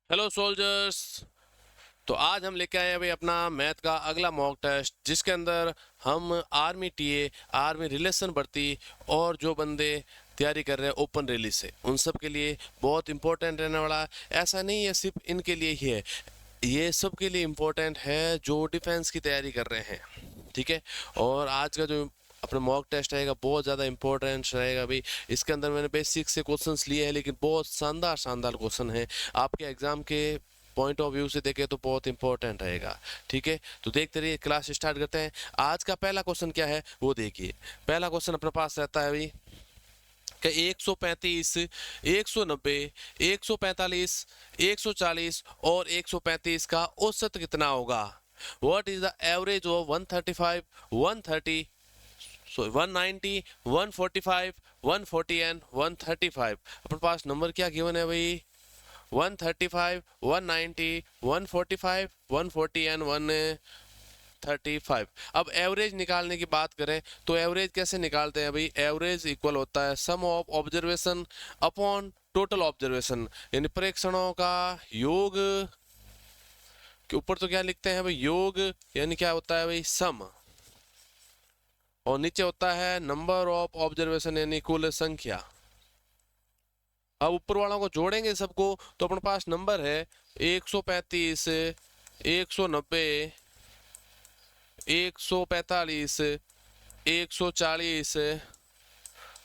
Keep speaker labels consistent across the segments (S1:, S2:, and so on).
S1: Hello soldiers. तो आज हम लेके आए हैं भाई अपना मैथ का अगला मॉक टेस्ट, जिसके अंदर हम आर्मी टीए, आर्मी रिलेशन भर्ती और जो बंदे तैयारी कर रहे हैं ओपन रिलीज से, उन सब के लिए बहुत इंपॉर्टेंट रहने वाला है। ऐसा नहीं है सिर्फ इनके लिए ही है, ये सब के लिए इम्पोर्टेंट है जो डिफेंस की तैयारी कर रहे हैं। ठीक है। और आज का जो अपना मॉक टेस्ट रहेगा बहुत ज़्यादा इंपॉर्टेंट रहेगा भाई। इसके अंदर मैंने बेसिक से क्वेश्चंस लिए हैं, लेकिन बहुत शानदार शानदार क्वेश्चन है। आपके एग्जाम के पॉइंट ऑफ व्यू से देखें तो बहुत इंपॉर्टेंट रहेगा। ठीक है, तो देखते रहिए। क्लास स्टार्ट करते हैं। आज का पहला क्वेश्चन क्या है वो देखिए। पहला क्वेश्चन अपने पास रहता है भाई कि 135, 190, 145, 140 और 135 का औसत कितना होगा। What is the average of 135, 130, so 190, 145, 140 and 135। अपने पास नंबर क्या गिवन है भाई? 135, 190, 145, 140 एंड 135। अब एवरेज निकालने की बात करें तो एवरेज कैसे निकालते हैं भाई? एवरेज इक्वल होता है sum of observation upon total observation, यानी प्रेक्षणों का योग के ऊपर तो क्या लिखते हैं भाई? योग, यानी क्या होता है भाई? सम। और नीचे होता है नंबर ऑफ ऑब्जर्वेशन, यानी कुल संख्या। अब ऊपर वालों को जोड़ेंगे सबको तो अपने पास नंबर है 135, 190, 145, 140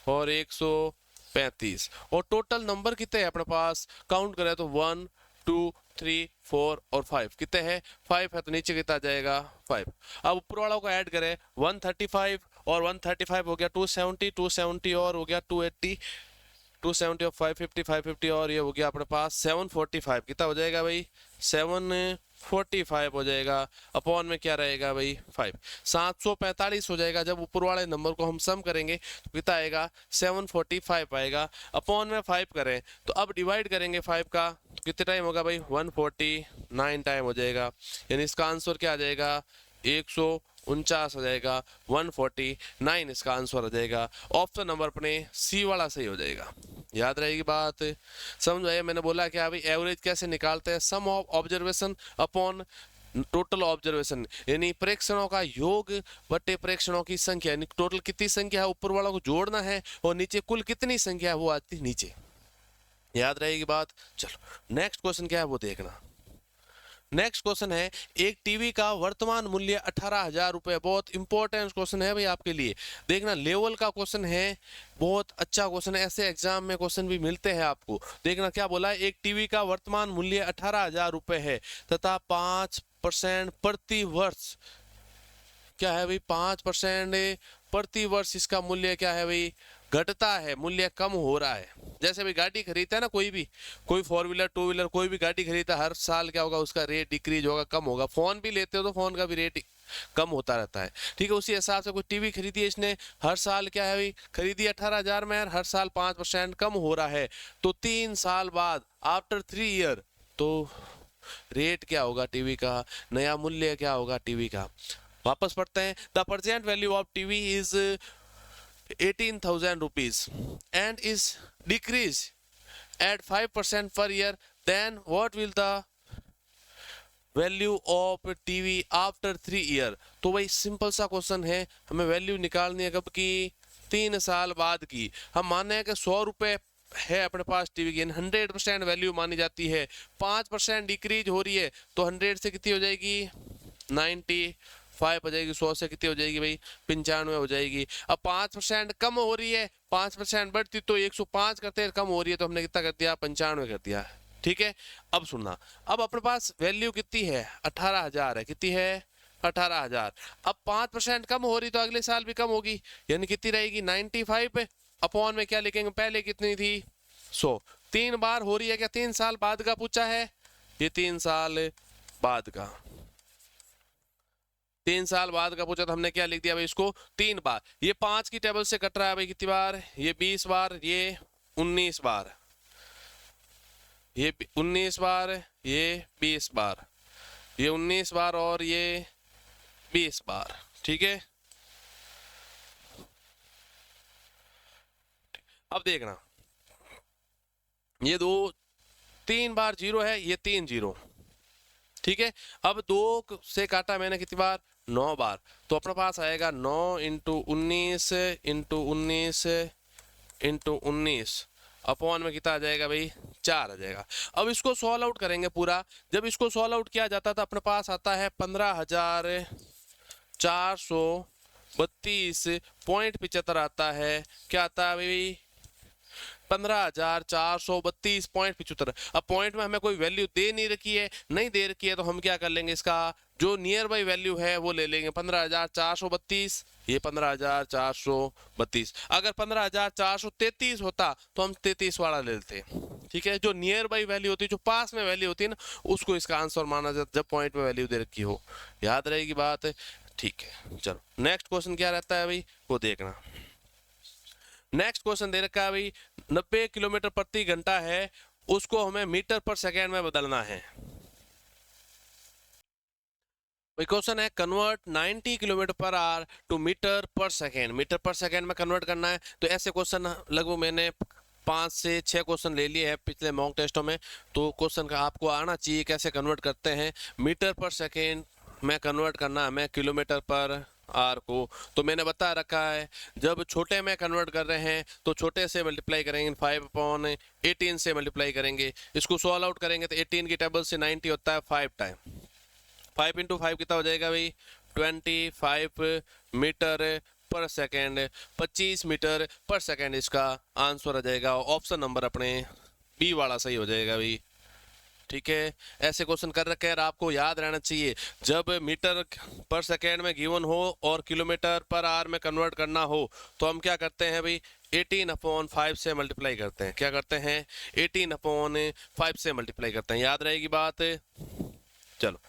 S1: और 135। और टोटल नंबर कितने हैं अपने पास? काउंट करें तो 1, 2, 3, 4 और 5। कितने हैं? 5 है, तो नीचे कितना आ जाएगा? 5। अब ऊपर वालों को ऐड करें 135 और 135 हो गया 270, 270 और हो गया 280, 270 और 550, 550 और ये हो गया अपने पास 745। कितना हो जाएगा भाई? 745 हो जाएगा। अपॉन में क्या रहेगा भाई? 5। 745 हो जाएगा। जब ऊपर वाले नंबर को हम सम करेंगे तो कितना आएगा? 745 आएगा। अपॉन में 5 करें तो अब डिवाइड करेंगे 5 का तो कितने टाइम होगा भाई? 149 टाइम हो जाएगा। यानी इसका आंसर क्या आ जाएगा? 149 हो जाएगा। 149 इसका आंसर हो जाएगा। ऑप्शन नंबर अपने सी वाला सही हो जाएगा। याद रहेगी बात? समझ आया? मैंने बोला क्या भाई? एवरेज कैसे निकालते हैं? Sum of observation upon total observation, यानी प्रेक्षणों का योग बटे प्रेक्षणों की संख्या, यानी टोटल कितनी संख्या है ऊपर वालों को जोड़ना है और नीचे कुल कितनी संख्या है वो आती है नीचे। याद रहेगी बात? चलो नेक्स्ट क्वेश्चन क्या है वो देखना। नेक्स्ट क्वेश्चन है, एक टीवी का वर्तमान मूल्य 18,000 रुपए। बहुत इंपॉर्टेंट क्वेश्चन है भाई आपके लिए। देखना, लेवल का क्वेश्चन है, बहुत अच्छा क्वेश्चन है। ऐसे एग्जाम में क्वेश्चन भी मिलते हैं आपको। देखना क्या बोला है, एक टीवी का वर्तमान मूल्य 18,000 रुपए है तथा 5% प्रति वर्ष, क्या है भाई? 5% प्रति वर्ष इसका मूल्य क्या है भाई? घटता है, मूल्य कम हो रहा है। जैसे भाई गाड़ी खरीदता है ना, कोई भी, कोई 4 व्हीलर 2 व्हीलर कोई भी गाड़ी खरीदता है, हर साल क्या होगा? उसका रेट डिक्रीज होगा, कम होगा। फोन भी लेते हो तो फोन का भी रेट कम होता रहता है। ठीक है, उसी हिसाब से कोई टीवी खरीदी है इसने, हर साल क्या है भाई? खरीदी 18,000 में, हर साल 5% कम हो रहा है। तो 3 साल बाद, आफ्टर 3 ईयर, तो रेट क्या होगा टीवी का? नया मूल्य क्या होगा टीवी का? वापस पढ़ते हैं। The present value of TV is 18,000 rupees and is decrease at 5% per year, then what will the value of TV after 3 year. तो भाई सिंपल सा क्वेश्चन है, हमें वैल्यू निकालनी है कब की? 3 साल बाद की। हम माने हैं कि 100 रुपए है अपने पास टीवी की, 100% वैल्यू मानी जाती है। 5% डिक्रीज हो रही है तो 100 से कितनी हो जाएगी? 95 हो जाएगी। 100 से कितनी हो जाएगी भाई? 95 हो जाएगी। अब 5% कम हो रही है, 5% बढ़ती तो 105 करते हैं, कम हो रही है तो हमने कितना कर दिया? 95 कर दिया। ठीक है। अब सुनना, अब अपने पास वैल्यू कितनी है? 18,000 है। कितनी है? 18,000। अब 5% कम हो रही तो अगले साल भी कम होगी, यानी कितनी रहेगी? 95। अपॉन में क्या लिखेंगे? पहले कितनी थी? 100। 3 बार हो रही है क्या? 3 साल बाद का पूछा है, ये 3 साल बाद का। 3 साल बाद का पूछा तो हमने क्या लिख दिया भाई? इसको 3 बार। ये 5 की टेबल से कट रहा है भाई, कितनी बार? ये 20 बार, ये 19 बार, ये 19 बार, ये 20 बार, ये 19 बार और ये 20 बार। ठीक है। अब देखना, ये दो 3 बार 0 है, ये 3 0, ठीक है। अब 2 से काटा मैंने कितनी बार, 9 बार, तो अपने पास आएगा 9 इंटू 19 इंटू 19 इंटू 19 अपॉन में कितना आ जाएगा भाई, 4 आ जाएगा। अब इसको सॉल्व आउट करेंगे पूरा। जब इसको सॉल्व आउट किया जाता था अपने पास आता है 15,432.75 आता है। क्या आता है भाई, 15,432.75। अब पॉइंट में हमें कोई वैल्यू दे नहीं रखी है, नहीं दे रखी है, तो हम क्या कर लेंगे, इसका जो नियर बाई वैल्यू है वो ले लेंगे। 15,432, ये 15,432। अगर 15,433 होता तो हम 33 वाला ले लेते, ठीक है। जो नियर बाई वैल्यू होती है, जो पास में वैल्यू होती है ना, उसको इसका आंसर माना जाता जब पॉइंट में वैल्यू दे रखी हो। याद रहेगी बात, ठीक है। चलो नेक्स्ट क्वेश्चन क्या रहता है भाई, वो देखना। नेक्स्ट क्वेश्चन दे रखा है भाई 90 किलोमीटर प्रति घंटा है, उसको हमें मीटर पर सेकेंड में बदलना है। भाई क्वेश्चन है convert 90 kilometre per hour to metre per second, metre per second में कन्वर्ट करना है। तो ऐसे क्वेश्चन लगभग मैंने 5 से 6 क्वेश्चन ले लिए हैं पिछले मॉक टेस्टों में, तो क्वेश्चन का आपको आना चाहिए कैसे कन्वर्ट करते हैं। मीटर पर सेकेंड में कन्वर्ट करना हमें किलोमीटर पर आर को, तो मैंने बता रखा है जब छोटे में कन्वर्ट कर रहे हैं तो छोटे से मल्टीप्लाई करेंगे, 5/18 से मल्टीप्लाई करेंगे। इसको सॉल्व आउट करेंगे तो 18 की टेबल से 90 होता है 5 टाइम, 5 इंटू 5 कितना हो जाएगा भाई, 25 metre per second, 25 metre per second इसका आंसर आ जाएगा। ऑप्शन नंबर अपने बी वाला सही हो जाएगा भाई, ठीक है। ऐसे क्वेश्चन कर रखे हैं, आपको याद रहना चाहिए जब मीटर पर सेकेंड में गिवन हो और किलोमीटर पर आवर में कन्वर्ट करना हो तो हम क्या करते हैं भाई, 18/5 से मल्टीप्लाई करते हैं। क्या करते हैं, 18/5 से मल्टीप्लाई करते हैं। याद रहेगी बात। चलो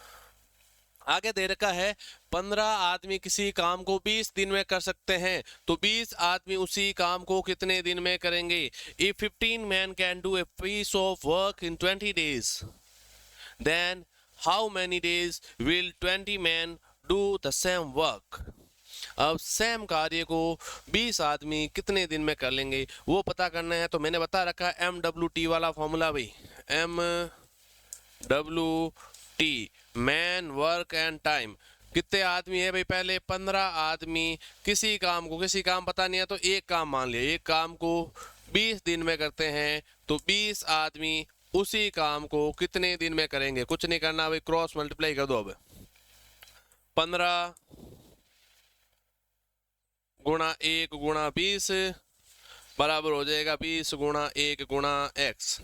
S1: आगे दे रखा है 15 आदमी किसी काम को 20 दिन में कर सकते हैं, तो 20 आदमी उसी काम को कितने दिन में करेंगे। If 15 men can do a piece of work in 20 days, then how many days will 20 men do the same work? अब सेम कार्य को 20 आदमी कितने दिन में कर लेंगे वो पता करना है। तो मैंने बता रखा है MWT वाला फॉर्मूला भाई, MWT man work and time. कितने आदमी है भाई, पहले 15 आदमी किसी काम को, किसी काम पता नहीं है तो एक काम मान लिया, एक काम को 20 दिन में करते हैं, तो 20 आदमी उसी काम को कितने दिन में करेंगे। कुछ नहीं करना भाई, क्रॉस मल्टीप्लाई कर दो। अब 15 गुणा 1 गुणा 20 बराबर हो जाएगा 20 गुणा 1 गुणा x।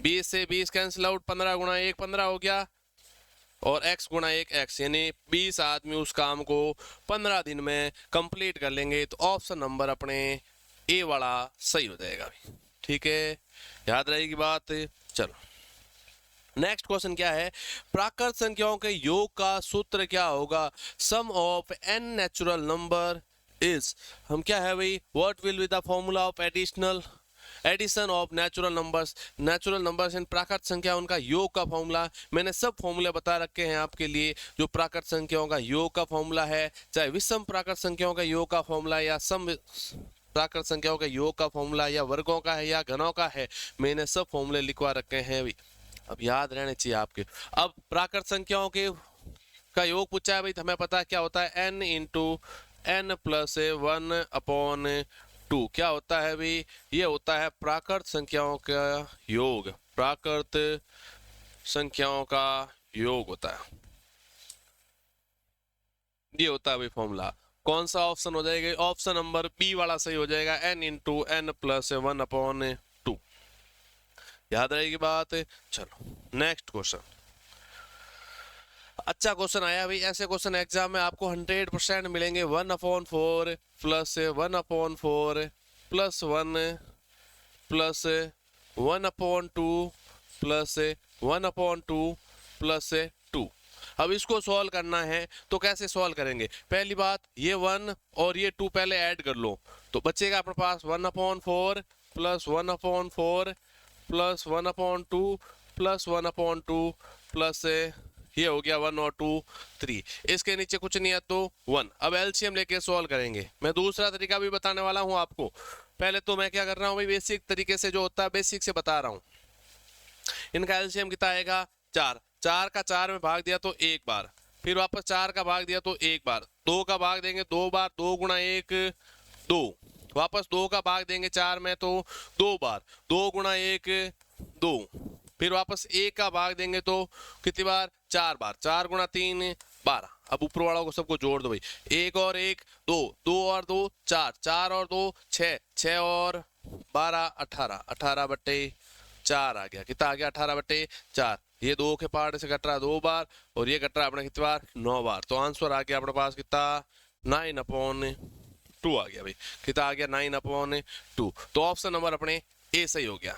S1: 20 से 20 कैंसिल आउट, 15 गुणा 1 15 हो गया और x गुणा 1 x, यानी 20 आदमी उस काम को 15 दिन में कंप्लीट कर लेंगे। तो ऑप्शन नंबर अपने ए वाला सही हो जाएगा, ठीक है। याद रहेगी बात। चलो नेक्स्ट क्वेश्चन क्या है, प्राकृत संख्याओं के योग का सूत्र क्या होगा। Sum of n natural number is, हम क्या है भाई, what will be the formula of addition of natural numbers in प्राकृत संख्या, उनका योग का फॉर्मूला। मैंने सब फॉर्मूले बता रखे हैं आपके लिए, जो प्राकृत संख्याओं का योग का फॉर्मूला है, चाहे विषम प्राकृत संख्याओं का योग का फॉर्मूला या सम प्राकृत संख्याओं का योग का फॉर्मूला या वर्गों का है या घनों का है, मैंने सब फॉर्मूले लिखवा रखे हैं भाई, अब याद रहने चाहिए आपके। अब प्राकृत संख्याओं के का योग पूछा है भाई, तो हमें पता है क्या होता है, n इंटू n प्लस 1/2। क्या होता है भाई, ये होता है प्राकृत संख्याओं का योग, प्राकृत संख्याओं का योग होता है, ये होता है भाई फॉर्मूला। कौन सा ऑप्शन हो जाएगा, ऑप्शन नंबर बी वाला सही हो जाएगा, n इंटू n प्लस 1/2। याद रहेगी बात। चलो नेक्स्ट क्वेश्चन, अच्छा क्वेश्चन आया भाई। ऐसे क्वेश्चन एग्जाम में आपको 100% मिलेंगे। 1/4 plus 1/4 plus 1 plus 1/2 plus 1/2 plus 2। अब इसको सॉल्व करना है तो कैसे सॉल्व करेंगे, पहली बात ये 1 और ये 2 पहले ऐड कर लो, तो बचेगा अपने पास 1/4 प्लस 1/4 प्लस 1/2 प्लस 1/2 प्लस ये हो गया 1 और 2 3, इसके नीचे कुछ नहीं है तो 1। अब एलसीएम लेके सॉल्व करेंगे। मैं दूसरा तरीका भी बताने वाला हूं आपको, पहले तो मैं क्या कर रहा हूं भाई, बेसिक तरीके से जो होता है बेसिक से बता रहा हूं। इनका एलसीएम कितना आएगा 4, 4 का 4 में भाग दिया तो 1 बार, फिर वापस 4 का भाग दिया तो 1 बार, 2 का भाग देंगे 2 बार, 2 गुणा 1 2, वापस 2 का भाग देंगे 4 में तो 2 बार, 2 गुणा 1 2, फिर वापस 1 का भाग देंगे तो कितनी बार 4 बार, 4 गुणा 3 12। अब ऊपर वालों को सबको जोड़ दो भाई, 1 और 1 2, 2 और 2 4, 4 और 2 6, 6 और 12 18, 18 बट्टे 4 आ गया, कितना आ गया 18 बट्टे 4। ये 2 के पार्ट से कट रहा 2 बार और ये कट रहा अपने कितनी बार 9 बार, तो आंसर आ गया अपने पास कितना 9/2 आ गया भाई, कितना आ गया 9/2। तो ऑप्शन नंबर अपने ए सही हो गया।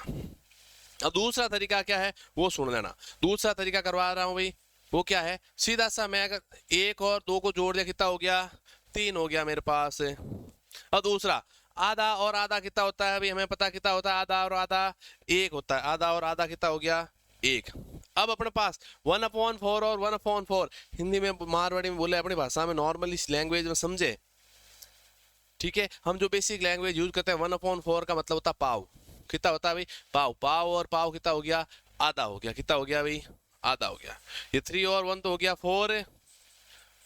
S1: अब दूसरा तरीका क्या है वो सुन लेना, दूसरा तरीका करवा रहा हूं भाई, वो क्या है सीधा सा मैं अगर 1 और 2 को जोड़ दिया कितना हो गया 3 हो गया मेरे पास। अब दूसरा आधा और आधा कितना होता है अभी हमें पता कितना होता है, आधा और आधा 1 होता है, आधा और आधा कितना हो गया 1। अब अपने पास 1/4 और 1/4 हिंदी में मारवाड़ी में बोले अपनी भाषा में नॉर्मली लैंग्वेज में समझे, ठीक है। हम जो बेसिक लैंग्वेज यूज करते हैं 1/4 का मतलब होता है पाव, कितना होता है भाई पाव, पाव और पाव कितना हो गया आधा हो गया, कितना हो गया भाई आधा हो गया। ये 3 और 1 तो हो गया 4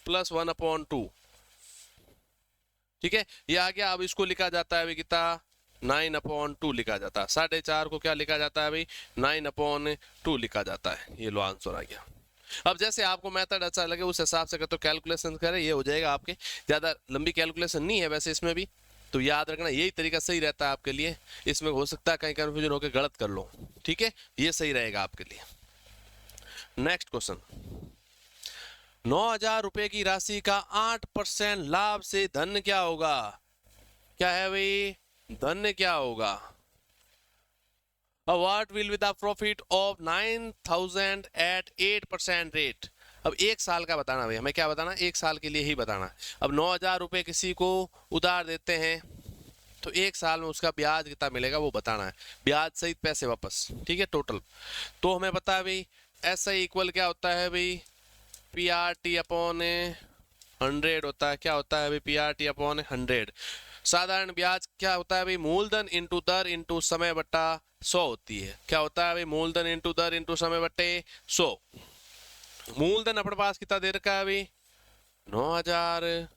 S1: प्लस 1/2, ठीक है ये आ गया। अब इसको लिखा जाता है भाई कितना 9/2 लिखा जाता है, 4.5 को क्या लिखा जाता है भाई 9/2 लिखा जाता है। ये लो आंसर आ गया। अब जैसे आपको मेथड अच्छा लगे उस हिसाब से तो कैलकुलेशन करें, ये हो जाएगा आपके, ज्यादा लंबी कैलकुलेशन नहीं है वैसे इसमें भी, तो याद रखना यही तरीका सही रहता है आपके लिए। इसमें हो सकता है कहीं कंफ्यूजन होकर गलत कर लो, ठीक है ये सही रहेगा आपके लिए। नेक्स्ट क्वेश्चन, 9,000 रुपए की राशि का 8% लाभ से धन क्या होगा, क्या है भाई धन क्या होगा। What will be the profit of 9,000 at 8% rate। अब 1 साल का बताना भाई, हमें क्या बताना 1 साल के लिए ही बताना। अब 9,000 रुपए किसी को उधार देते हैं तो 1 साल में उसका ब्याज कितना मिलेगा वो बताना है, ब्याज सहित पैसे वापस, ठीक है टोटल। तो हमें पता है भाई ऐसा इक्वल क्या होता है भाई PRT/100 होता है, क्या होता है भाई PRT/100। साधारण ब्याज क्या होता है भाई मूलधन इंटू दर इंटू समय बट्टा 100 होती है, क्या होता है भाई मूलधन इंटू दर इंटू समय बट्टे 100। मूलधन अपने पास कितना दे रखा है भाई 9,000,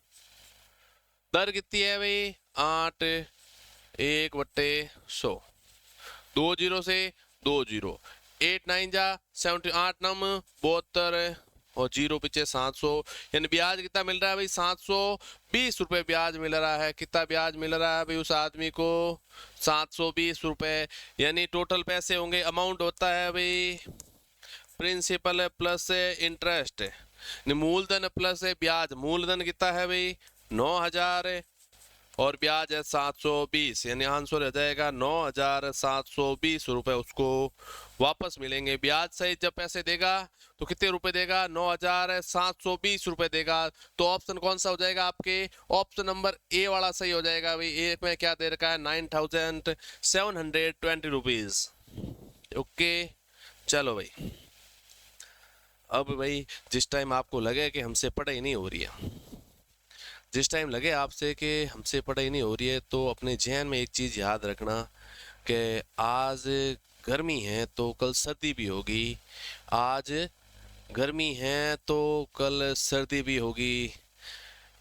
S1: दर कितनी है भाई 8, 1/100, 2 जीरो से 2 जीरो, 8 9 जा 70, 8 9 72 और जीरो पीछे 700, यानी ब्याज कितना मिल रहा है भाई 720 रुपए ब्याज मिल रहा है। कितना ब्याज मिल रहा है भाई उस आदमी को 720 रुपए, यानी टोटल पैसे होंगे अमाउंट होता है भाई प्रिंसिपल प्लस इंटरेस्ट, मूलधन प्लस ब्याज, मूलधन कितना है भाई 9,000 और ब्याज है 720, यानी आंसर हो जाएगा 9,720 रुपए उसको वापस मिलेंगे। ब्याज सहित जब पैसे देगा तो कितने रुपए देगा 9,720 रुपए देगा। तो ऑप्शन कौन सा हो जाएगा आपके, ऑप्शन नंबर ए वाला सही हो जाएगा भाई। ए में क्या दे रखा है 9,720 रुपीज। ओके चलो भाई, अब भाई जिस टाइम आपको लगे कि हमसे पढ़ाई नहीं हो रही है, जिस टाइम लगे आपसे कि हमसे पढ़ाई नहीं हो रही है, तो अपने जहन में एक चीज़ याद रखना कि आज गर्मी है तो कल सर्दी भी होगी, आज गर्मी है तो कल सर्दी भी होगी।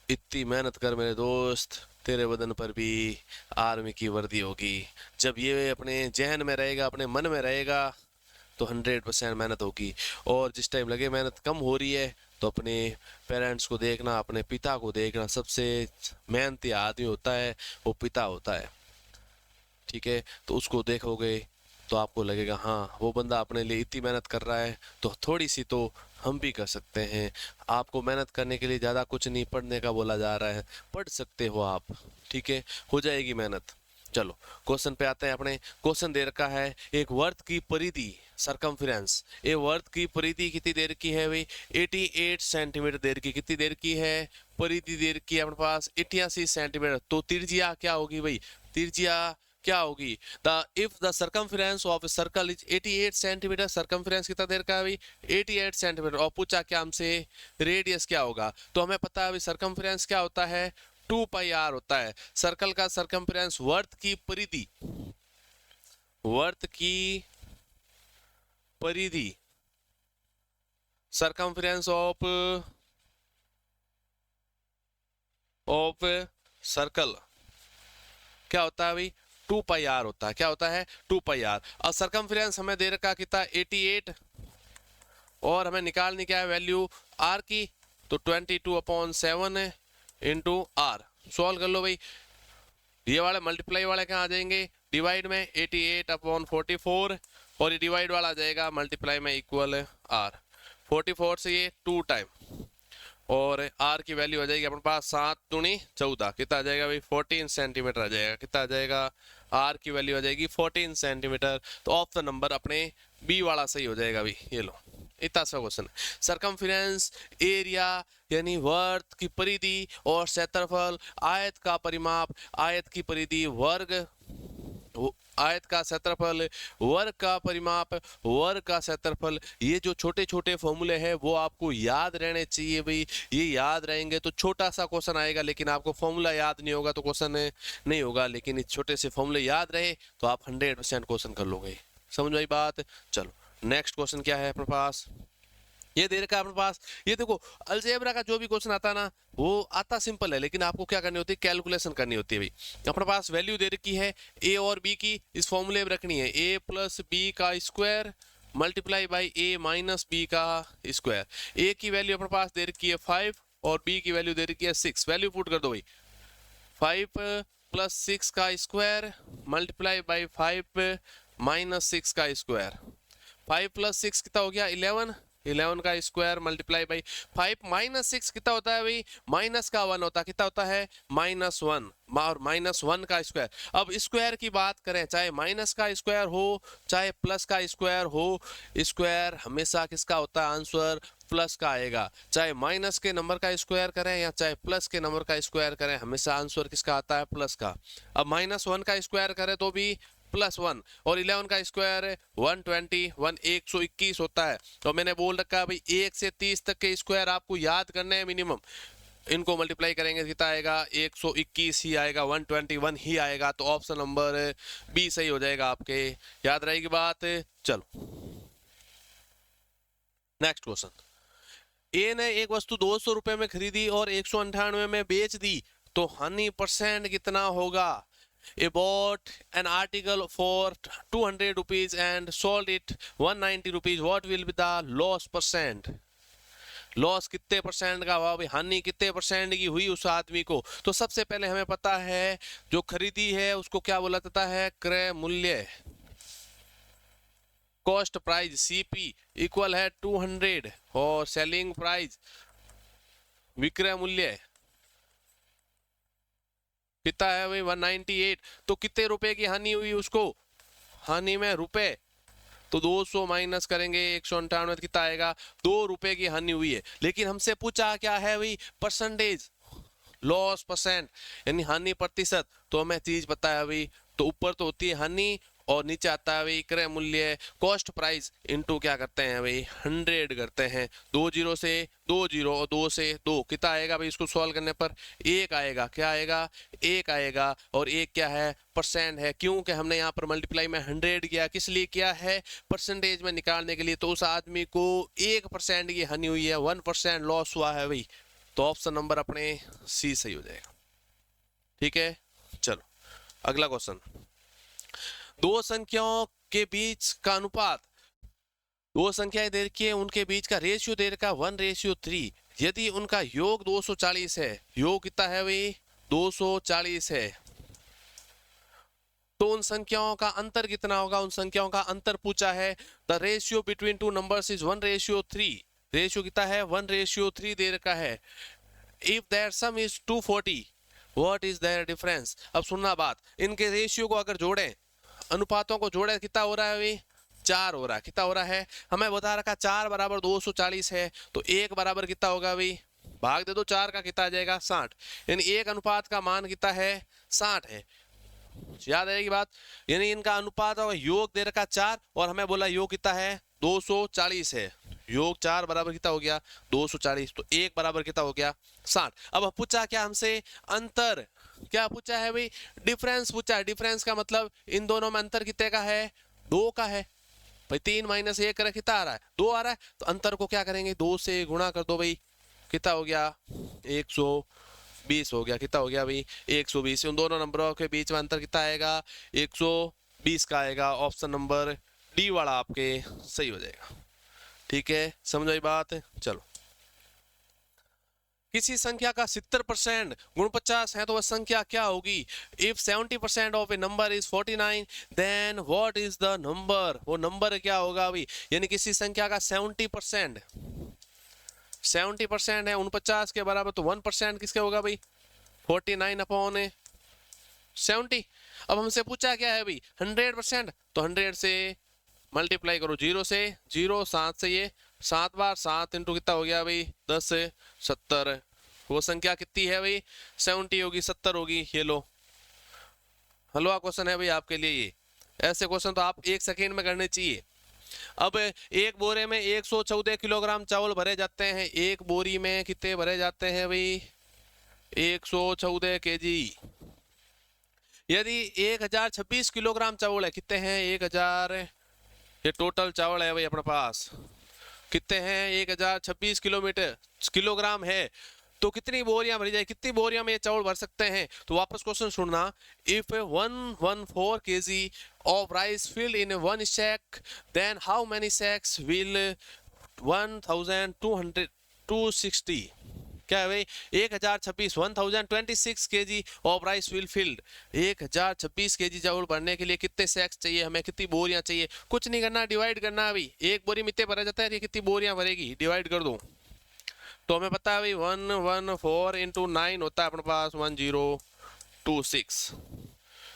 S1: इतनी मेहनत कर मेरे दोस्त, तेरे बदन पर भी आर्मी की वर्दी होगी। जब ये अपने जहन में रहेगा, अपने मन में रहेगा, तो 100% मेहनत होगी। और जिस टाइम लगे मेहनत कम हो रही है तो अपने पेरेंट्स को देखना, अपने पिता को देखना, सबसे मेहनती आदमी होता है वो पिता होता है, ठीक है। तो उसको देखोगे तो आपको लगेगा हाँ वो बंदा अपने लिए इतनी मेहनत कर रहा है तो थोड़ी सी तो हम भी कर सकते हैं। आपको मेहनत करने के लिए ज़्यादा कुछ नहीं पढ़ने का बोला जा रहा है, पढ़ सकते हो आप, ठीक है हो जाएगी मेहनत। चलो क्वेश्चन पे आते हैं अपने। क्वेश्चन दे रखा है एक वर्त की परिधि सरकमफ्रेंस, ये वर्त की परिधि कितनी देर की है भाई 88 सेंटीमीटर देर की। कितनी देर की है परिधि देर की अपने पास 88 सेंटीमीटर। तो त्रिज्या क्या होगी भाई, त्रिज्या क्या होगी the if the circumference of circle is 88 centimetre, circumference कितना देर का है भाई 88 सेंटीमीटर। और पूछा क्या हमसे रेडियस क्या होगा, तो हमें पता है भाई सर्कमफ्रेंस क्या होता है 2πr होता है। सर्कल का सर्कमफ्रेंस वर्त की परिधि, वर्त की परिधि, सरकमफ्रेंस ऑफ सर्कल क्या होता है भाई, 2 पाई आर होता है। क्या होता है, 2 पाई आर। और सरकमफ्रेंस हमें दे रखा कितना, 88, और हमें निकालनी क्या है वैल्यू आर की, तो 22/7 इंटू आर। सॉल्व कर लो भाई, ये वाले मल्टीप्लाई वाले कहाँ आ जाएंगे, डिवाइड में 88/44, और ये डिवाइड वाला आ जाएगा मल्टीप्लाई में इक्वल आर। 44 से ये 2 टाइम, और आर की वैल्यू आ जाएगी अपने पास 7 दूनी 14, कितना आ जाएगा भाई 14 सेंटीमीटर आ जाएगा। कितना आ जाएगा, आर की वैल्यू आ जाएगी 14 सेंटीमीटर। तो ऑप्शन नंबर अपने बी वाला सही हो जाएगा भाई। ये लो, इतना सा क्वेश्चन है। सरकमफ्रेंस एरिया यानी वर्त की परिधि और क्षेत्रफल, आयत का परिमाप, आयत की परिधि, वर्ग आयत का क्षेत्रफल, वर्ग का परिमाप, वर्ग का क्षेत्रफल। ये जो छोटे छोटे फॉर्मूले हैं वो आपको याद रहने चाहिए भाई। ये याद रहेंगे तो छोटा सा क्वेश्चन आएगा, लेकिन आपको फॉर्मूला याद नहीं होगा तो क्वेश्चन नहीं होगा। लेकिन इस छोटे से फॉर्मूले याद रहे तो आप 100% क्वेश्चन कर लोगे। समझ में आई बात। चलो नेक्स्ट क्वेश्चन क्या है अपने पास, ये दे रखा है अपने पास। ये देखो अलजेब्रा का जो भी क्वेश्चन आता है ना वो आता सिंपल है, लेकिन आपको क्या करनी होती है, कैलकुलेशन करनी होती है भाई। अपने पास वैल्यू दे रखी है ए और बी की, इस फॉर्मूले में रखनी है ए प्लस बी का square multiply by A minus B का स्क्वायर। ए की वैल्यू अपने पास दे रखी है 5 और बी की वैल्यू दे रखी है 6। वैल्यू पुट कर दो भाई, 5 प्लस 6 का स्क्वायर मल्टीप्लाई बाई 5 माइनस 6 का स्क्वायर। 5 प्लस 6 कितना हो गया 11, 11 का स्क्वायर मल्टीप्लाई बाई 5 माइनस 6 कितना होता है भाई, माइनस का 1 होता है। कितना होता है -1, और -1 का स्क्वायर। अब स्क्वायर की बात करें, चाहे माइनस का स्क्वायर हो चाहे प्लस का स्क्वायर हो, स्क्वायर हमेशा किसका होता है, आंसर प्लस का आएगा। चाहे माइनस के नंबर का स्क्वायर करें या चाहे प्लस के नंबर का स्क्वायर करें, हमेशा आंसर किसका आता है, प्लस का। अब -1 का स्क्वायर करें तो भी +1, और 11 का स्क्वायर 120, 121 होता है। तो मैंने बोल रखा है भाई 1 से 30 तक के स्क्वायर आपको याद करने हैं मिनिमम। इनको मल्टीप्लाई करेंगे कितना आएगा, 121 ही आएगा, 121 ही आएगा। तो ऑप्शन नंबर बी सही हो जाएगा आपके। याद रहेगी बात। चलो नेक्स्ट क्वेश्चन, ए ने एक वस्तु 200 रुपए में खरीदी और 198 में बेच दी, तो हानि परसेंट कितना होगा। He bought an article for 200 rupees and sold it 190 rupees. What will be the loss percent? Loss कितने परसेंट का हुआ भाई, हानि कितने परसेंट की हुई उस आदमी को। तो सबसे पहले हमें पता है जो खरीदी है उसको क्या बोला जाता है, क्रय मूल्य, कॉस्ट प्राइस सीपी इक्वल है 200, और सेलिंग प्राइस विक्रय मूल्य कितना है भाई 198। तो कितने रुपए की हानि हुई उसको, हानि में रुपए, तो 200 माइनस करेंगे 198 कितना आएगा, 2 रुपए की हानि हुई है। लेकिन हमसे पूछा क्या है भाई, परसेंटेज, लॉस परसेंट यानी हानि प्रतिशत। तो हमें चीज पता है भाई, तो ऊपर तो होती है हानि और नीचे आता है भाई क्रय मूल्य, कॉस्ट प्राइस इनटू क्या करते हैं भाई 100 करते हैं। 2 0 से 2 0 और 2 से 2 कितना आएगा भाई, इसको सॉल्व करने पर 1 आएगा। क्या आएगा, 1 आएगा। और 1 क्या है, परसेंट है, क्योंकि हमने यहाँ पर मल्टीप्लाई में 100 किया। किस लिए किया है, परसेंटेज में निकालने के लिए। तो उस आदमी को 1% की हानि हुई है, 1% लॉस हुआ है भाई। तो ऑप्शन नंबर अपने सी सही हो जाएगा। ठीक है चलो अगला क्वेश्चन, दो संख्याओं के बीच का अनुपात, दो संख्याएं दे रखी है उनके बीच का रेशियो दे रखा 1:3। यदि उनका योग 240 है, योग कितना है भाई 240 है, तो उन संख्याओं का अंतर कितना होगा। उन संख्याओं का अंतर पूछा है। The ratio between two numbers is 1:3। Ratio कितना है 1:3 दे रखा है। If their sum is 240 what is their difference. अब सुनना बात, इनके रेशियो को अगर जोड़ें, अनुपातों को जोड़े, कितना हो रहा है भाई 4 हो रहा है। कितना हो रहा है, हमें बता रखा 4 बराबर 240 है, तो 1 बराबर कितना होगा भाई, भाग दे दो 4 का, कितना आ जाएगा 60। यानी 1 अनुपात का मान कितना है 60 है। याद रहेगी बात, यानी इनका अनुपात होगा, योग दे रखा 4 और हमें बोला योग कितना है 240 है। योग 4 बराबर कितना हो गया 240, तो 1 बराबर कितना हो गया 60। अब पूछा क्या हमसे, अंतर क्या पूछा है भाई, डिफरेंस पूछा है। डिफरेंस का मतलब इन दोनों में अंतर कितने का है, 2 का है। भाई 3 माइनस 1 करे कितना आ रहा है 2 आ रहा है, तो अंतर को क्या करेंगे 2 से गुणा कर दो भाई, कितना हो गया 120 हो गया, कितना हो गया भाई 120। उन दोनों नंबरों के बीच में अंतर कितना आएगा 120 का आएगा। ऑप्शन नंबर डी वाला आपके सही हो जाएगा। ठीक है, समझ आई बात। चलो, किसी संख्या का 70% गुण 50 है तो वह संख्या क्या होगी। If 70% of a number is 49 then what is the number, वो नंबर क्या होगा भाई। यानी किसी संख्या का 70% है 49 के बराबर, तो 1% किसके होगा भाई 49 अपॉन 70। अब हमसे पूछा क्या है भाई 100%, तो 100 से मल्टीप्लाई करो 0 से 0, 7 से ये 7 बार 7 इंटू कितना हो गया भाई 10 से 70। वो संख्या कितनी है भाई 70 होगी 70 होगी। ये लो हलवा क्वेश्चन है भाई आपके लिए ये। ऐसे क्वेश्चन तो आप 1 सेकेंड में करने चाहिए। अब एक बोरे में 114 किलोग्राम चावल भरे जाते हैं। एक बोरी में कितने भरे जाते हैं भाई 114 केजी। यदि 1026 किलोग्राम चावल है, कितने हैं 1000, ये टोटल चावल है भाई अपने पास, कितने हैं 1026 किलोग्राम है, तो कितनी बोरियां भरी जाए, कितनी बोरियां में ये चावल भर सकते हैं। तो वापस क्वेश्चन सुनना, if 114 kg of rice filled in one sack then how many sacks will 1260 क्या है भाई 1026 1026 kg of rice will field. 1026 kg चावल भरने के लिए कितने सैक्स चाहिए हमें, कितनी बोरियां चाहिए। कुछ नहीं करना, डिवाइड करना है भाई। एक बोरी में इतने भरा जाता है, कितनी बोरियां भरेगी डिवाइड कर दो। तो हमें पता है भाई 114 इंटू 9 होता है अपने पास 1026,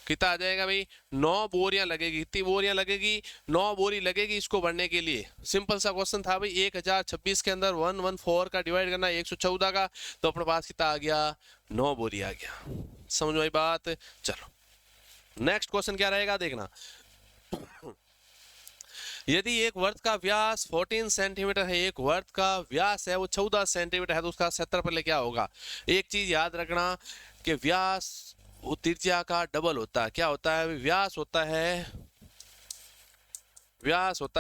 S1: कितना आ जाएगा भाई 9 बोरियां लगेगी। कितनी बोरियां लगेगी 9 बोरी लगेगी इसको भरने के लिए। सिंपल सा क्वेश्चन था भाई 1026 के अंदर 114 का डिवाइड करना 114 का, तो अपने पास कितना आ गया 9 बोरी आ गया। समझ में आई बात। चलो नेक्स्ट क्वेश्चन क्या रहेगा देखना। यदि एक वृत्त का व्यास 14 सेंटीमीटर है, एक वृत्त का व्यास है वो 14 सेंटीमीटर है, तो उसका क्षेत्रफल क्या होगा। एक चीज याद रखना कि व्यास वो त्रिज्या का डबल होता है। क्या होता है व्यास होता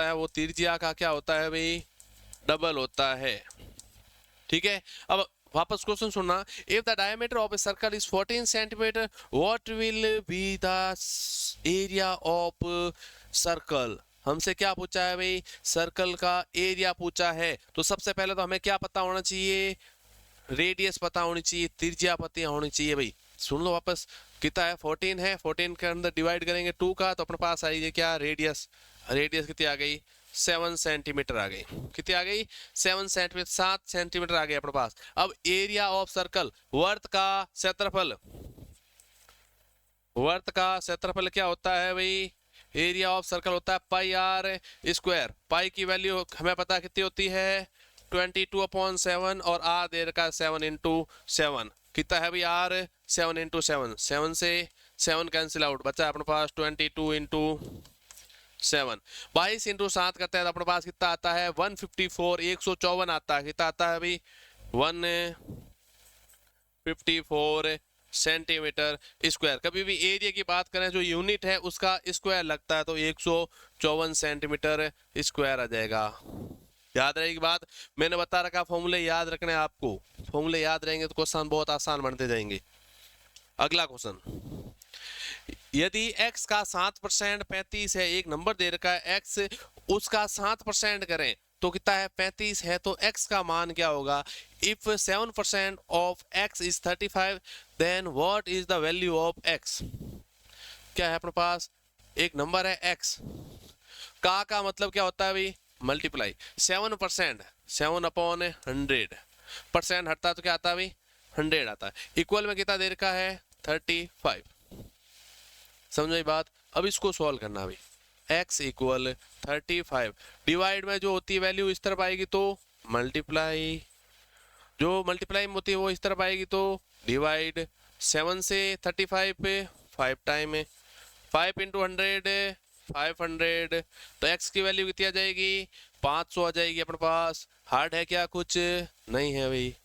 S1: है वो त्रिज्या का क्या होता है भाई डबल होता है। ठीक है, अब वापस क्वेश्चन सुनना। If the diameter of a circle is 14 centimetre what will be the area of circle. हमसे क्या पूछा है भाई सर्कल का एरिया पूछा है। तो सबसे पहले तो हमें क्या पता होना चाहिए रेडियस पता होनी चाहिए, त्रिज्या पता होनी चाहिए भाई। सुन लो वापस, कितना है 14 है, 14 के अंदर डिवाइड करेंगे 2 का, तो अपने पास आई क्या रेडियस कितनी आ गई 7 सेंटीमीटर आ गई। कितनी आ गई 7 सेंटीमीटर, 7 सेंटीमीटर आ गई अपने पास। अब एरिया ऑफ सर्कल वर्त का क्षेत्रफल क्या होता है भाई एरिया ऑफ सर्कल होता है पाई आर स्क्वायर। पाई की वैल्यू हमें पता कितनी होती है 22/7 और आर देर का 7 इंटू 7 कितना है भाई आर 7 इंटू 7, 7 से 7 कैंसिल आउट, बचा अपने पास 22 इंटू 7, 22 इंटू 7 करते हैं तो अपने पास कितना आता है 154, 154 आता है। कितना आता है भाई 154 सेंटीमीटर स्क्वायर। कभी भी एरिया की बात करें जो यूनिट है उसका स्क्वायर लगता है, तो 154 सेंटीमीटर स्क्वायर आ जाएगा। याद रहेगी बात, मैंने बता रखा फॉर्मूले याद रखने आपको, फॉर्मूले याद रहेंगे तो क्वेश्चन बहुत आसान बनते जाएंगे। अगला क्वेश्चन, यदि x का 7% 35 है, एक नंबर दे रखा है x उसका 7% करें तो कितना है 35 है, तो x का मान क्या होगा। If 7% of x is 35 then what is the value of x। क्या है अपने पास एक नंबर है x का मतलब क्या होता है भाई मल्टीप्लाई 7%, 7/100 परसेंट हटता है तो क्या आता है भाई 100 आता है। इक्वल में कितना दे रखा है 35। समझ में बात। अब इसको सॉल्व करना भाई x इक्वल 35 डिवाइड में जो होती है वैल्यू इस तरफ आएगी तो मल्टीप्लाई, जो मल्टीप्लाई में होती है वो इस तरफ आएगी तो डिवाइड। 7 से 35 पे 5 टाइम 5 इंटू 100 500, तो x की वैल्यू कितनी आ जाएगी 500 आ जाएगी अपने पास। हार्ड है क्या कुछ नहीं है भाई,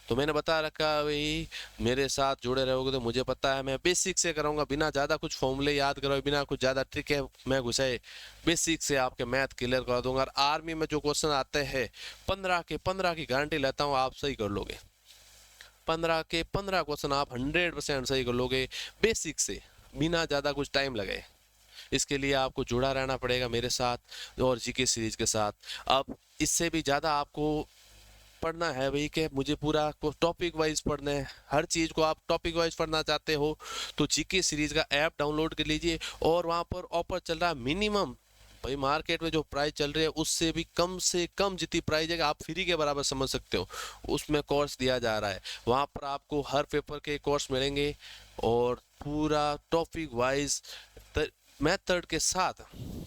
S1: तो तो मैंने बता रखा भाई, मेरे साथ जुड़े रहोगे तो मुझे पता है मैं बेसिक से कराऊंगा, बिना ज़्यादा कुछ फॉर्मूले याद कराए, बिना कुछ ज़्यादा ट्रिक है मैं घुसाए, बेसिक से आपके मैथ क्लियर करा दूंगा। और आर्मी में जो क्वेश्चन आते हैं 15 की गारंटी लेता हूँ आप सही कर लोगे। 15 क्वेश्चन आप 100% सही कर लोगे बेसिक से, बिना ज़्यादा कुछ टाइम लगाए। इसके लिए आपको जुड़ा रहना पड़ेगा मेरे साथ और जीके सीरीज के साथ। अब इससे भी ज़्यादा आपको पढ़ना है भाई कि मुझे पूरा को टॉपिक वाइज पढ़ना है, हर चीज़ को आप टॉपिक वाइज पढ़ना चाहते हो तो जीके सीरीज का ऐप डाउनलोड कर लीजिए। और वहाँ पर ऑफर चल रहा है मिनिमम, भाई मार्केट में जो प्राइस चल रही है उससे भी कम से कम जितनी प्राइस है आप फ्री के बराबर समझ सकते हो, उसमें कोर्स दिया जा रहा है। वहाँ पर आपको हर पेपर के कोर्स मिलेंगे और पूरा टॉपिक वाइज मेथड के साथ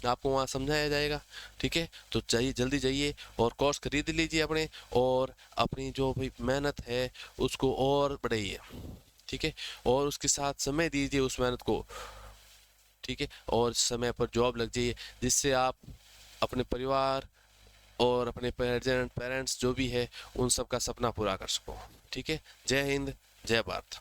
S1: आपको वहाँ समझाया जाएगा। ठीक है, तो चाहिए जल्दी जाइए और कोर्स खरीद लीजिए अपने, और अपनी जो भी मेहनत है उसको और बढ़ाइए। ठीक है, और उसके साथ समय दीजिए उस मेहनत को। ठीक है, और समय पर जॉब लग जाइए जिससे आप अपने परिवार और अपने पेरेंट्स जो भी है उन सब का सपना पूरा कर सको। ठीक है, जय हिंद, जय भारत।